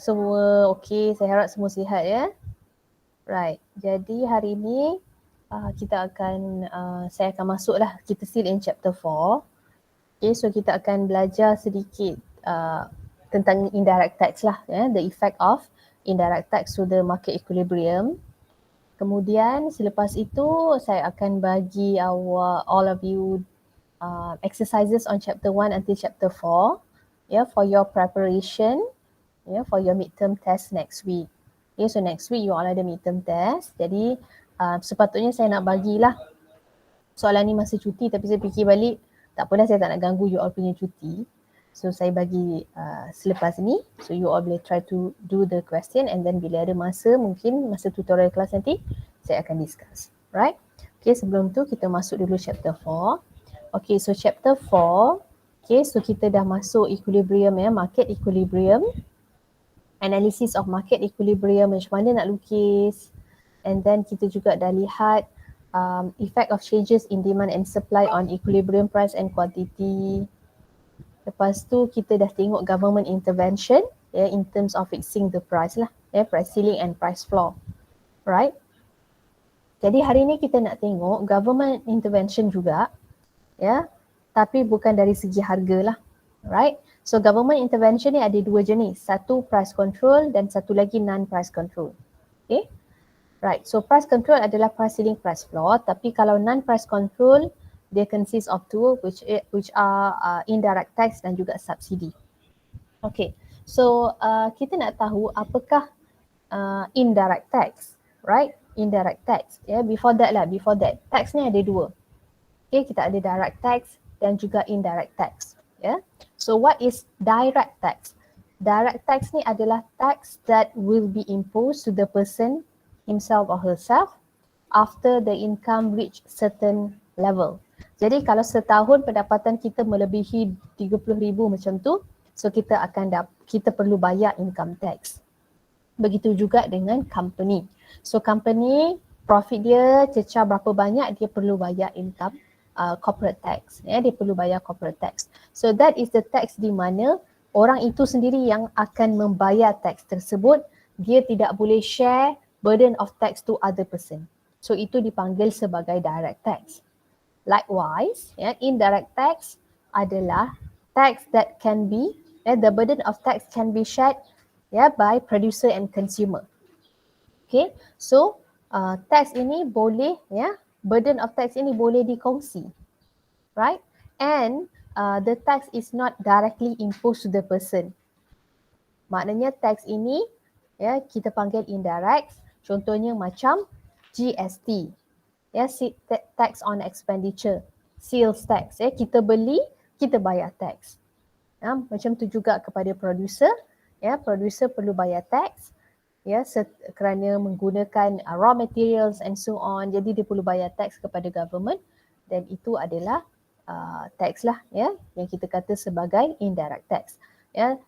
semua okey? Saya harap semua sihat ya. Right. Jadi hari ini saya akan masuklah, kita still in chapter 4. Okay, so kita akan belajar sedikit tentang indirect tax lah, the effect of indirect tax to the market equilibrium. Kemudian selepas itu saya akan bagi all of you exercises on chapter 1 until chapter 4 for your preparation for your midterm test next week. Okay, so next week you all ada midterm test. Jadi sepatutnya saya nak bagilah soalan ni masa cuti, tapi saya fikir balik tak apalah, saya tak nak ganggu you all punya cuti. So saya bagi selepas ni, so you all boleh try to do the question, and then bila ada masa, mungkin masa tutorial kelas nanti, saya akan discuss. Right? Okay, sebelum tu kita masuk dulu chapter 4. Okay, so chapter 4, okay, so kita dah masuk equilibrium market equilibrium. Analysis of market equilibrium, macam mana nak lukis. And then kita juga dah lihat effect of changes in demand and supply on equilibrium price and quantity. Lepas tu kita dah tengok government intervention in terms of fixing the price lah, price ceiling and price floor. Right? Jadi hari ni kita nak tengok government intervention juga, tapi bukan dari segi harga lah. Right? So government intervention ni ada dua jenis, satu price control dan satu lagi non-price control. Okay? Right, so price control adalah price ceiling, price floor, tapi kalau non-price control, dia consist of two, which are indirect tax dan juga subsidi. Okay, so kita nak tahu apakah indirect tax, right? Indirect tax, before that, tax ni ada dua. Okay, kita ada direct tax dan juga indirect tax. So what is direct tax? Direct tax ni adalah tax that will be imposed to the person himself or herself after the income reach certain level. Jadi kalau setahun pendapatan kita melebihi 30,000 macam tu, so kita perlu bayar income tax. Begitu juga dengan company. So company profit dia cecah berapa banyak, dia perlu bayar income corporate tax. Dia perlu bayar corporate tax. So that is the tax di mana orang itu sendiri yang akan membayar tax tersebut. Dia tidak boleh share burden of tax to other person. So itu dipanggil sebagai direct tax. Likewise, indirect tax adalah tax that can be, the burden of tax can be shared by producer and consumer. Okay, so tax ini boleh, burden of tax ini boleh dikongsi, right? And the tax is not directly imposed to the person. Maknanya tax ini kita panggil indirect. Contohnya macam GST, tax on expenditure, sales tax, kita beli, kita bayar tax. Macam tu juga kepada producer, producer perlu bayar tax, kerana menggunakan raw materials and so on. Jadi dia perlu bayar tax kepada government, dan itu adalah tax lah, yang kita kata sebagai indirect tax.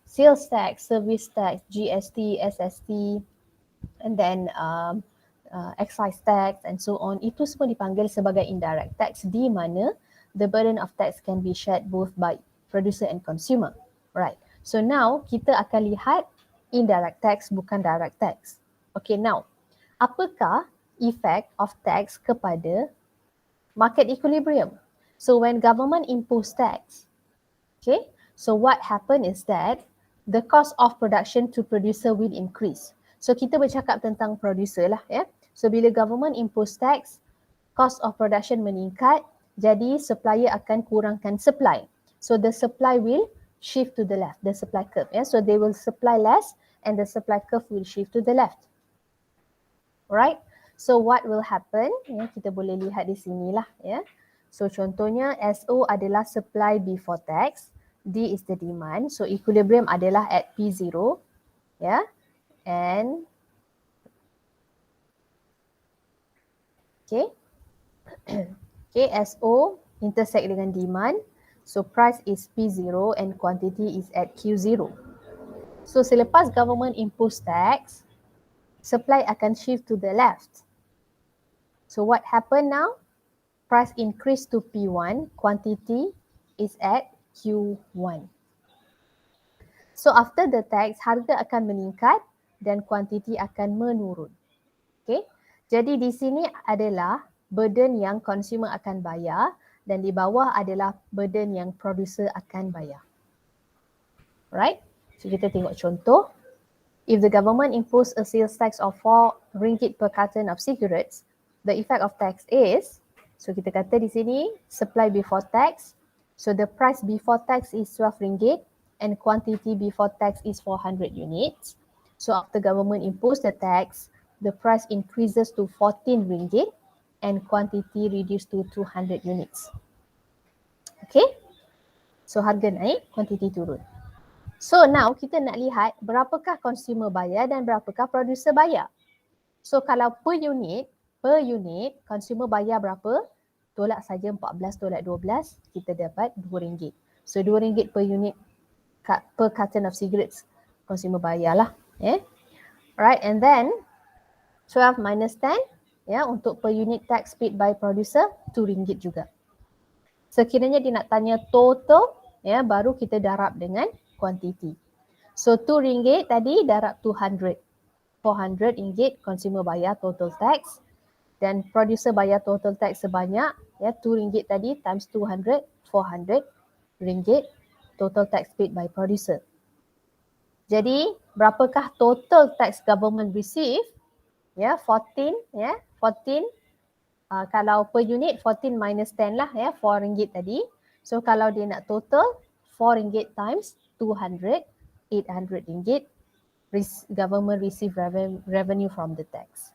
Sales tax, service tax, GST, SST, and then excise tax and so on, itu semua dipanggil sebagai indirect tax, di mana the burden of tax can be shared both by producer and consumer. Right. So now kita akan lihat indirect tax, bukan direct tax. Okay, now apakah effect of tax kepada market equilibrium? So when government impose tax, okay, so what happen is that the cost of production to producer will increase. So kita bercakap tentang producer lah, So bila government impose tax, cost of production meningkat, jadi supplier akan kurangkan supply. So the supply will shift to the left, the supply curve. So they will supply less and the supply curve will shift to the left. Alright, so what will happen? Kita boleh lihat di sinilah. So contohnya SO adalah supply before tax, D is the demand. So equilibrium adalah at P0, and okay, SO intersect dengan demand. So price is P0 and quantity is at Q0. So selepas government impose tax, supply akan shift to the left. So what happened now? Price increase to P1, quantity is at Q1. So after the tax, harga akan meningkat dan kuantiti akan menurun. Okay. Jadi di sini adalah burden yang consumer akan bayar dan di bawah adalah burden yang producer akan bayar. Right? So kita tengok contoh. If the government impose a sales tax of 4 ringgit per carton of cigarettes, the effect of tax is, so kita kata di sini supply before tax, so the price before tax is 12 ringgit and quantity before tax is 400 units. So after government impose the tax, the price increases to 14 ringgit and quantity reduced to 200 units. Okay, so harga naik, quantity turun. So now kita nak lihat berapakah consumer bayar dan berapakah producer bayar. So kalau per unit consumer bayar berapa? Tolak saja 14 tolak 12, kita dapat RM2. So RM2 per unit per carton of cigarettes consumer bayar lah. Right, and then 12 minus 10 untuk per unit tax paid by producer RM2 juga. Sekiranya dia nak tanya total, baru kita darab dengan quantity. So RM2 tadi darab 200. 400 ringgit consumer bayar total tax dan producer bayar total tax sebanyak RM2 tadi times 200, 400 ringgit total tax paid by producer. Jadi berapakah total tax government receive? 14 kalau per unit 14 minus 10 lah RM4 tadi. So kalau dia nak total RM4 times 200, RM800 government receive revenue from the tax.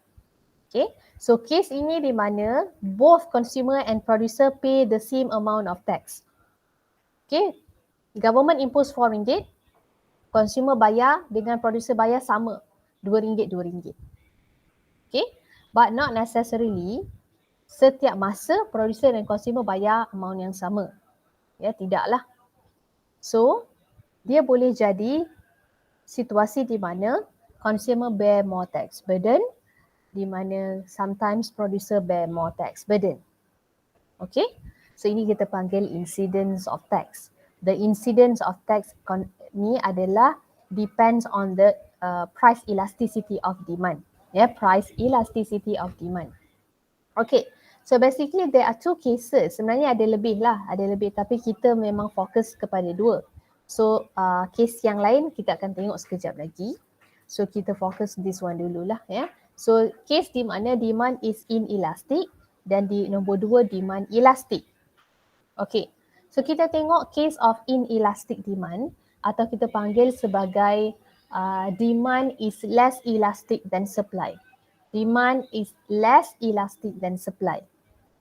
Okay, so case ini di mana both consumer and producer pay the same amount of tax. Okay, government impose RM4, consumer bayar dengan producer bayar sama, RM2. Okay, but not necessarily setiap masa producer dan consumer bayar amount yang sama. Tidaklah. So, dia boleh jadi situasi di mana consumer bear more tax burden, di mana sometimes producer bear more tax burden. Okay, so ini kita panggil incidence of tax. The incidence of tax ni adalah depends on the price elasticity of demand. Price elasticity of demand. Okay, so basically there are two cases. Sebenarnya ada lebih tapi kita memang fokus kepada dua. So case yang lain kita akan tengok sekejap lagi. So kita fokus this one dululah So case di mana demand is inelastic dan di nombor 2 demand elastic. Okay, so kita tengok case of inelastic demand atau kita panggil sebagai demand is less elastic than supply. Demand is less elastic than supply.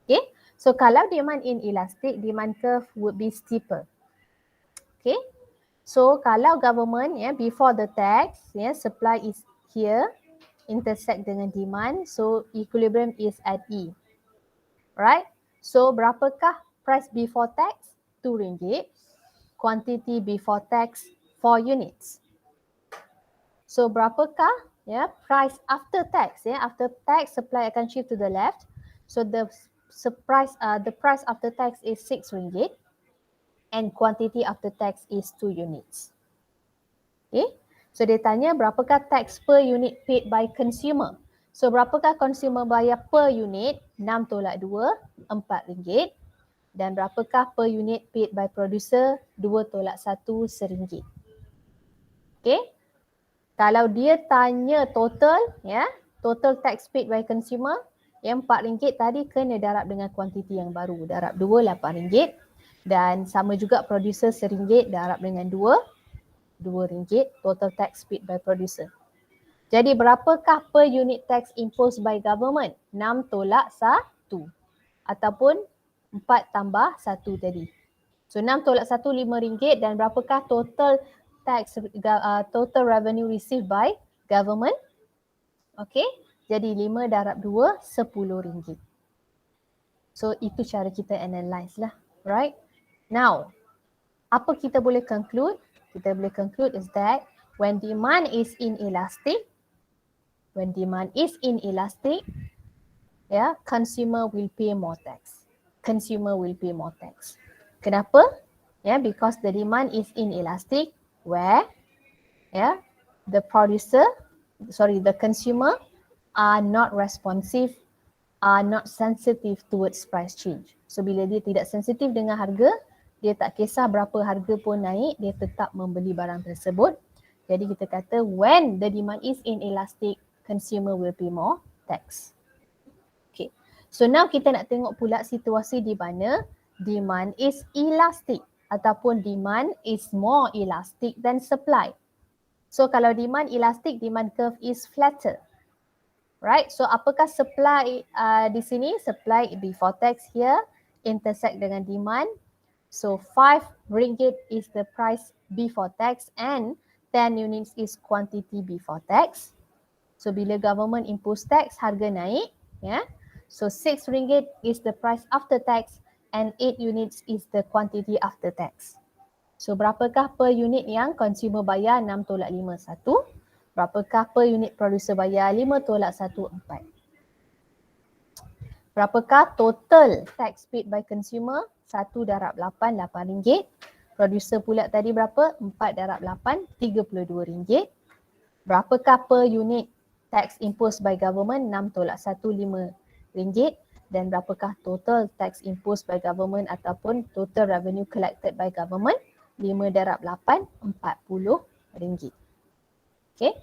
Okay, so kalau demand inelastic, demand curve would be steeper. Okay, so kalau government before the tax supply is here intersect dengan demand, so equilibrium is at E. Right, so berapakah price before tax? RM2. Quantity before tax 4 units. So berapakah price after tax? After tax supply akan shift to the left. So the price after tax is RM6 and quantity after tax is 2 units. Okay, so dia tanya berapakah tax per unit paid by consumer. So berapakah consumer bayar per unit? 6 tolak 2, RM4. Dan berapakah per unit paid by producer? 2 tolak 1, RM1. Okay, kalau dia tanya total, total tax paid by consumer, yang RM4 tadi kena darab dengan kuantiti yang baru. Darab 2, RM8. Dan sama juga producer RM1 darab dengan 2, RM2 total tax paid by producer. Jadi berapakah per unit tax imposed by government? 6 tolak 1 ataupun 4 tambah 1 tadi. So 6 tolak 1, RM5 dan berapakah total tax total revenue received by government? Okay, jadi 5 darab 2, RM10. So itu cara kita analyse lah, right? Now, apa kita boleh conclude? Kita boleh conclude is that when demand is inelastic, consumer will pay more tax. Kenapa? Because the demand is inelastic where the consumer are not responsive, are not sensitive towards price change. So bila dia tidak sensitif dengan harga, dia tak kisah berapa harga pun naik, dia tetap membeli barang tersebut. Jadi kita kata when the demand is inelastic, consumer will pay more tax. Okay. So now kita nak tengok pula situasi di mana demand is elastic ataupun demand is more elastic than supply. So kalau demand elastic, demand curve is flatter. Right, so apakah supply di sini? Supply before tax here intersect dengan demand. So 5 ringgit is the price before tax and 10 units is quantity before tax. So bila government impose tax, harga naik. So 6 ringgit is the price after tax and 8 units is the quantity after tax. So berapakah per unit yang consumer bayar? 6.51. Berapakah per unit producer bayar? 5.14. Berapakah total tax paid by consumer? 1/8, 8 ringgit. Producer pula tadi berapa? 4/8, 32 ringgit. Berapakah per unit tax imposed by government? 6.15 ringgit. Dan berapakah total tax imposed by government ataupun total revenue collected by government? 5/8, 40 ringgit. Okay,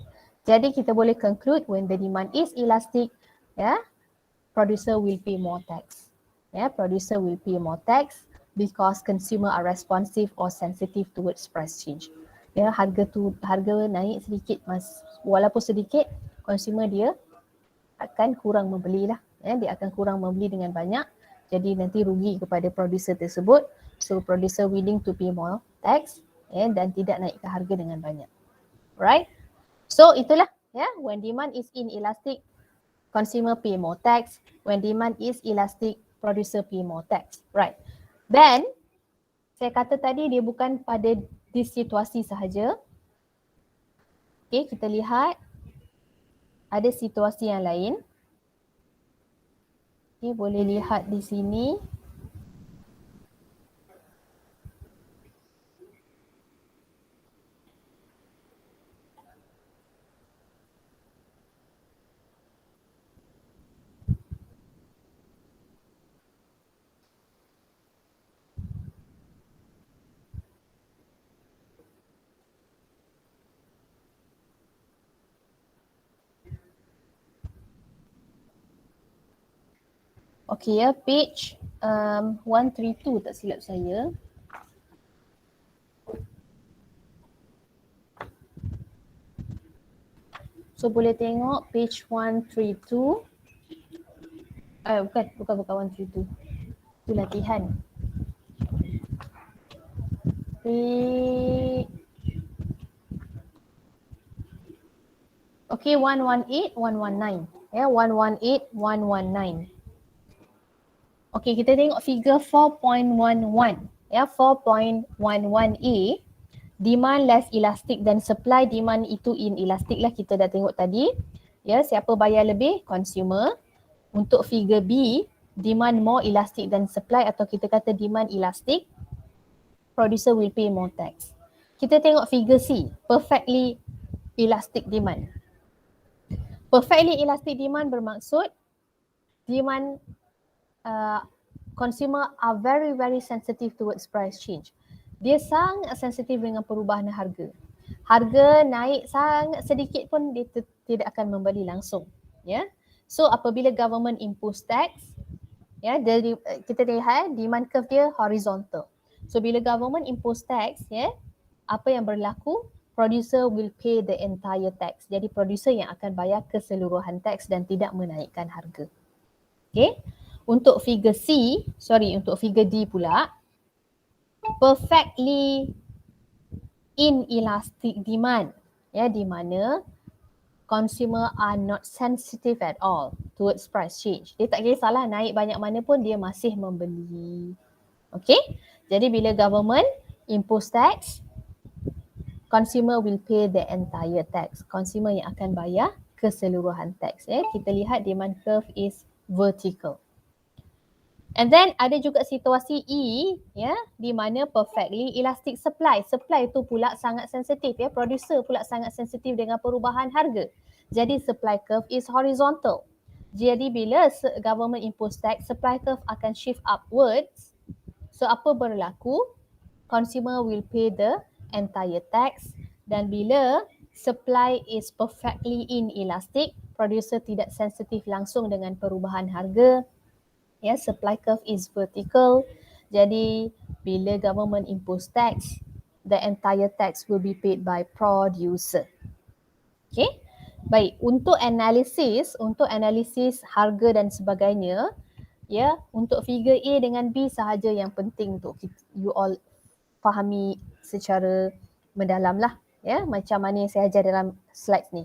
jadi kita boleh conclude when the demand is elastic, producer will pay more tax. Producer will pay more tax because consumer are responsive or sensitive towards price change. Harga naik sedikit, walaupun sedikit, consumer dia akan kurang membeli lah. Dia akan kurang membeli dengan banyak, jadi nanti rugi kepada producer tersebut. So producer willing to pay more tax dan tidak naikkan harga dengan banyak. Right? So itulah when demand is inelastic, consumer pay more tax. When demand is elastic, producer pay more tax. Right. Then saya kata tadi dia bukan pada di situasi sahaja. Okay, kita lihat ada situasi yang lain. Okay, boleh lihat di sini. Okay page 132 tak silap saya. So boleh tengok page 132. Bukan 132. Itu latihan. Okay, 118, 119. 118, 119. Okay, kita tengok figure 4.11. 4.11A. Demand less elastic dan supply demand itu inelastic lah, kita dah tengok tadi. Siapa bayar lebih? Consumer. Untuk figure B, demand more elastic than supply atau kita kata demand elastic, producer will pay more tax. Kita tengok figure C, perfectly elastic demand. Perfectly elastic demand bermaksud demand consumer are very very sensitive towards price change. Dia sangat sensitif dengan perubahan harga. Harga naik sangat sedikit pun dia tidak akan membeli langsung. So apabila government impose tax, dari kita lihat demand curve dia horizontal. So bila government impose tax, apa yang berlaku? Producer will pay the entire tax. Jadi producer yang akan bayar keseluruhan tax dan tidak menaikkan harga. Okay. Untuk figure D pula, perfectly inelastic demand, di mana consumer are not sensitive at all towards price change. Dia tak kisahlah naik banyak mana pun dia masih membeli. Okay. Jadi bila government impose tax, consumer will pay the entire tax. Consumer yang akan bayar keseluruhan tax. Kita lihat demand curve is vertical. And then ada juga situasi E, ya, di mana perfectly elastic supply. Supply tu pula sangat sensitif, ya. Producer pula sangat sensitif dengan perubahan harga. Jadi supply curve is horizontal. Jadi bila government impose tax, supply curve akan shift upwards. So apa berlaku? Consumer will pay the entire tax, dan bila supply is perfectly inelastic, producer tidak sensitif langsung dengan perubahan harga. Ya, supply curve is vertical. Jadi bila government impose tax, the entire tax will be paid by producer. Okay. Baik, untuk analisis harga dan sebagainya, ya, untuk figure A dengan B sahaja yang penting untuk you all fahami secara mendalam lah, ya, macam mana yang saya ajar dalam slide ni.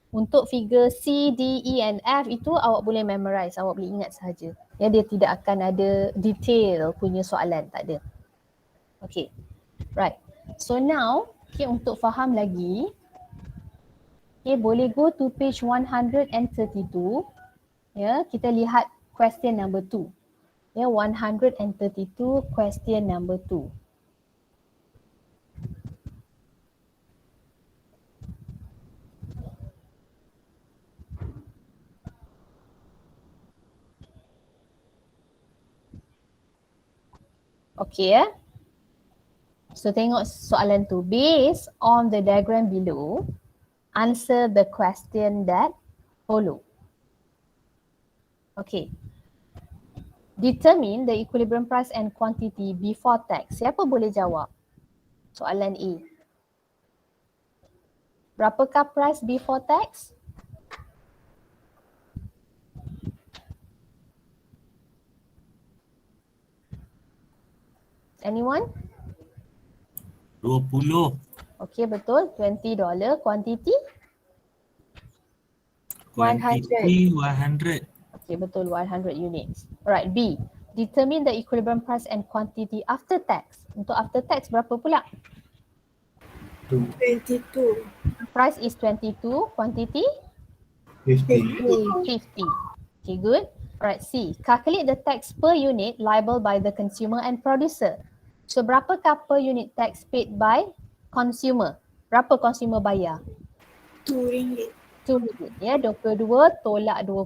Untuk figure C, D, E and F itu awak boleh memorize, awak boleh ingat sahaja. Ya, dia tidak akan ada detail punya soalan, tak ada. Okay, right. So now, okay, untuk faham lagi, okay, boleh go to page 132. Ya, kita lihat question number 2. Ya, 132 question number 2. Okay, ya. So tengok soalan tu. Based on the diagram below, answer the question that follow. Okay. Determine the equilibrium price and quantity before tax. Siapa boleh jawab? Soalan A. Berapakah price before tax? Anyone? 20. Okay, betul. $20. Quantity? Quantity 100. Okay, betul. 100 units. Alright, B. Determine the equilibrium price and quantity after tax. Untuk after tax berapa pula? 22. Price is 22. Quantity? 50. 50. Okay, good. Alright, C. Calculate the tax per unit liable by the consumer and producer. So, berapakah per unit tax paid by consumer? Berapa consumer bayar? RM2. RM2. Ya, 22 tolak 20,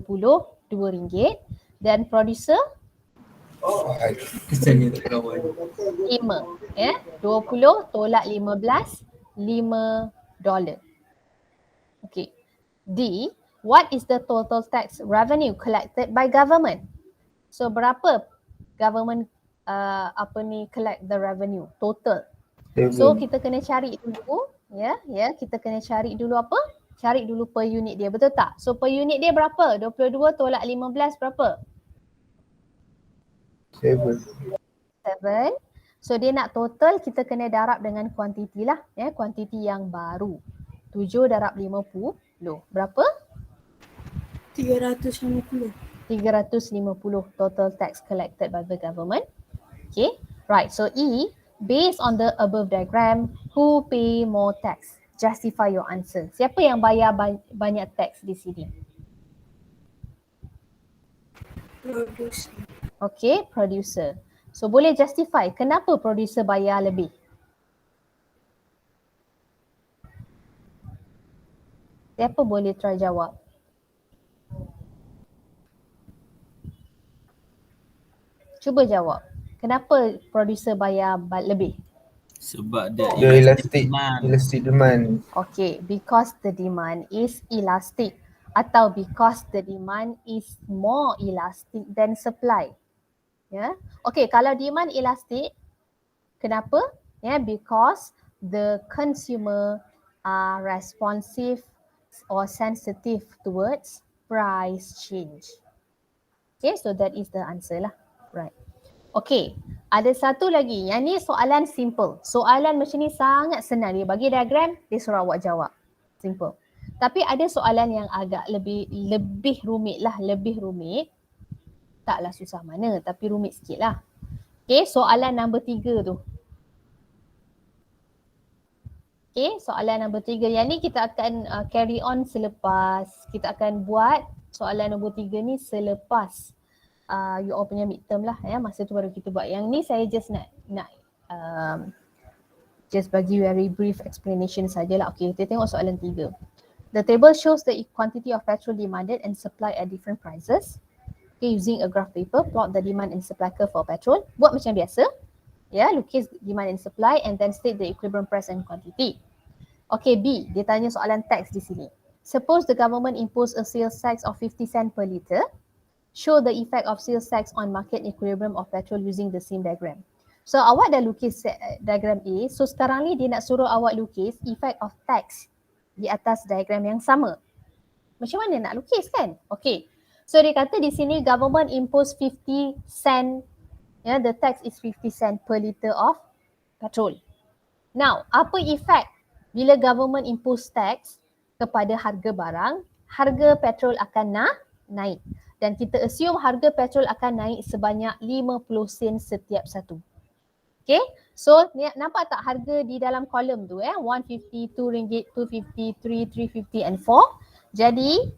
RM2. Dan producer? Kesannya tak kawan. 5. Ya, 20 tolak 15, $5. Okay. D. What is the total tax revenue collected by government? So berapa government collect the revenue total? So kita kena cari dulu, ya, kita kena cari dulu apa? Cari dulu per unit dia, betul tak? So per unit dia berapa? 22 tolak 15 berapa? 7. So dia nak total, kita kena darab dengan kuantiti lah, ya, kuantiti yang baru. 7 darab 50, berapa? 350. 350 total tax collected by the government. Okay, right. So E, based on the above diagram, who pay more tax? Justify your answer. Siapa yang bayar banyak tax di sini? Producer. Okay, producer. So boleh justify kenapa producer bayar lebih? Siapa boleh try jawab? Cuba jawab. Kenapa producer bayar lebih? Sebab dia elastic demand. Okay, because the demand is elastic atau because the demand is more elastic than supply. Ya. Okay, kalau demand elastic, kenapa? Ya, because the consumer are responsive or sensitive towards price change. Okay, so that is the answer lah. Right. Okay, ada satu lagi. Yang ni soalan simple. Soalan macam ni sangat senang. Dia bagi diagram, dia suruh awak jawab. Simple. Tapi ada soalan yang agak lebih rumit lah. Lebih rumit. Taklah susah mana, tapi rumit sikit lah. Okay, soalan nombor 3 tu. Okay, soalan nombor 3. Yang ni kita akan carry on selepas. Kita akan buat soalan nombor 3 ni selepas you all punya midterm lah ya, masa tu baru kita buat. Yang ni saya just nak just bagi very brief explanation sajalah. Okay, kita tengok soalan 3. The table shows the quantity of petrol demanded and supplied at different prices. Okay, using a graph paper, plot the demand and supply curve for petrol. Buat macam biasa. Ya, lukis demand and supply and then state the equilibrium price and quantity. Okay, B, dia tanya soalan tax di sini. Suppose the government impose a sales tax of 50 cent per litre. Show the effect of sales tax on market equilibrium of petrol using the same diagram. So awak dah lukis diagram A, so sekarang ni dia nak suruh awak lukis effect of tax di atas diagram yang sama. Macam mana nak lukis kan? Okay, so dia kata di sini government impose 50 cent, the tax is 50 cent per litre of petrol. Now, apa effect bila government impose tax kepada harga barang? Harga petrol akan naik. Dan kita assume harga petrol akan naik sebanyak 50 sen setiap satu. Okay, so nampak tak harga di dalam kolom tu 150, RM2, RM250, $3, $350 and 4. Jadi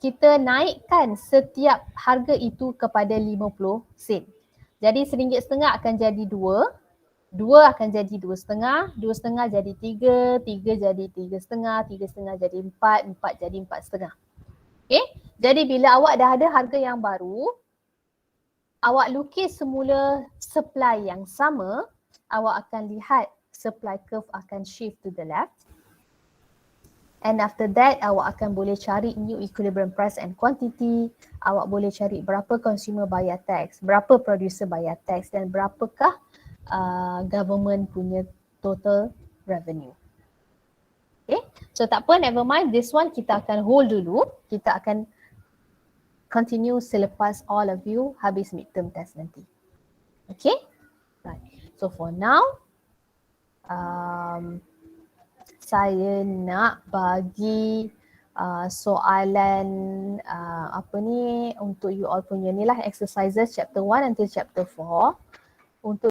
kita naikkan setiap harga itu kepada 50 sen. Jadi RM1.50 akan jadi 2, 2 akan jadi 2.5, 2.5 jadi 3, 3 jadi 3.5, 3.5 jadi 4, 4 jadi 4.5. Okay, jadi bila awak dah ada harga yang baru, awak lukis semula supply yang sama, awak akan lihat supply curve akan shift to the left. And after that, awak akan boleh cari new equilibrium price and quantity. Awak boleh cari berapa consumer bayar tax, berapa producer bayar tax dan berapakah government punya total revenue. Okay, so tak apa, never mind. This one kita akan hold dulu. Kita akan continue selepas all of you habis midterm test nanti. Okay, right. So for now, saya nak bagi soalan apa ni untuk you all punya ni lah, exercises chapter 1 until chapter 4 untuk